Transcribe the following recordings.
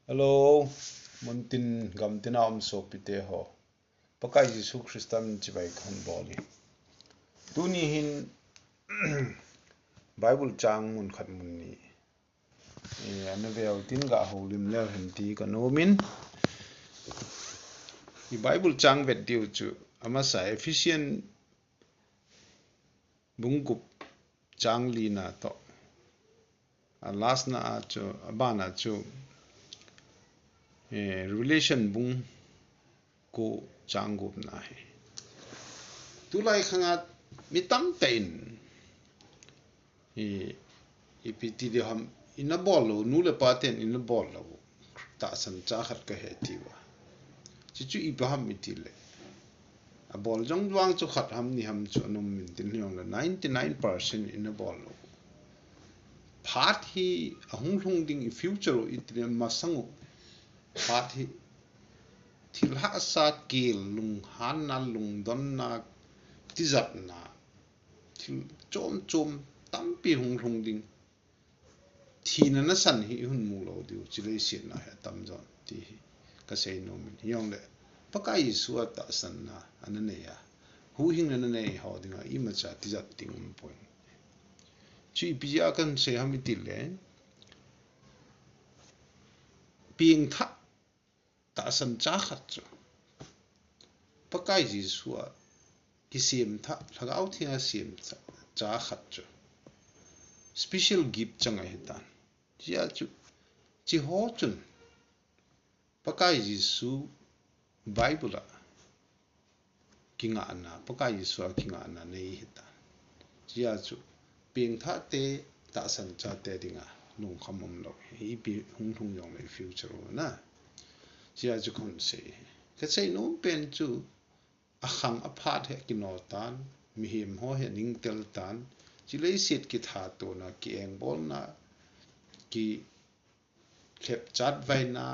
Hello, mun tin gam tina so pite ho. Pakai Jesu Christam chibai khan boli. Tuni hin Bible chang mun khat mun ni. Anavel tin ga holim le hin ti kanomin. I Bible chang vet diu chu amasa efficient bungup chang li na to. Last na chu abana chu relation bung ko changup na hai tulai khangat mitam tain ipiti de ham in a bolo nu le paten in a bolo ta san cha khat ka he tiwa chu ibaham mitile a bol jong wang chu khat ham ni ham chu num min tin yong la 99% in a bolo phat hi ahung hlung ding I future itre masangu phat hi thil ha sa kil lung han na lung don na tizat na thil chom tampi hung ding thina na san hi hun mu lo diu chile sin na ha tam jon ti ka sei no min yong le pakai su ta san na anane ya hu hing na ne ho dinga I ma cha tizat ting um point chi pia kan se ham ti le ping tha ta san cha khat chu pakai ji su ki sim tha thagau thia sim cha khat chu special gift changa hitan chia chu chi ho chun pakai ji su bible kinga na pakai ji su kinga na nei hitan chia chu ping tha te ta san cha te dinga nung khamom lo hi bi hung yong le future na chia chu kon se ka sei no pen chu a khang a phat he kinotan mi him ho he ning tel tan chilei sit ki tha to na ki eng bol na ki khep chat vai na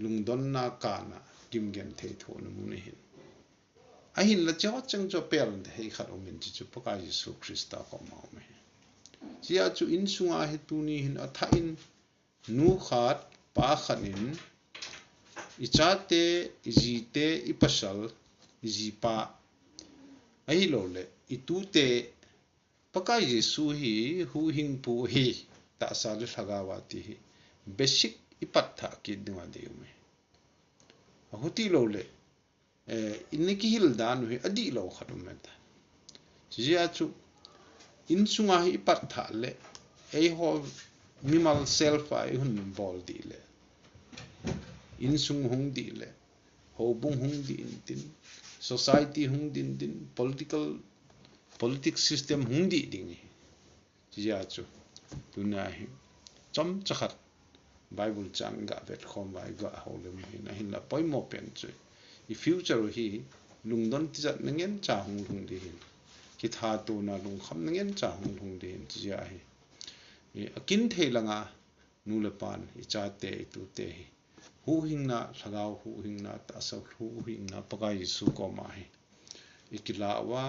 lungdon na ka na kim gen thei tho na mu ne hin a hin la chaw chang cho pel hei khat omin chu pakai Jesu Christa ko ma me chia chu in sunga he tu ni hin a tha in nu khat pa khanin ichate ijite ipasal ijipa ai lo le itute pakai Jesu hi hu hing pu hi ta sa le thagawati hi basic ipatha ki dingwa de me huti lo le inki hil dan hi adi lo khatum meta jia chu in sunga hi ipatha le ei ho mimal self ai hun bol di le in sung hung di le ho bung hung di tin society hung din politics system hung di ding jia chu tuna hi chom chakhat bible chang ga vet khom vai ga holem na hin la poi mo pen chu I future hi lungdon tizat ngen cha hung di hin ki tha tu na lung kham ngen cha hung di hin jia hi akin theilanga nu le pan I cha te tu te hu hing na thagau hu hing na ta sa hu hing na pakai Jesu ko ma hi ikila wa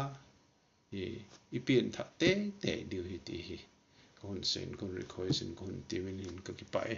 ipien tha te diu hi ti hi kon sen kon request kon ti min ka ki pai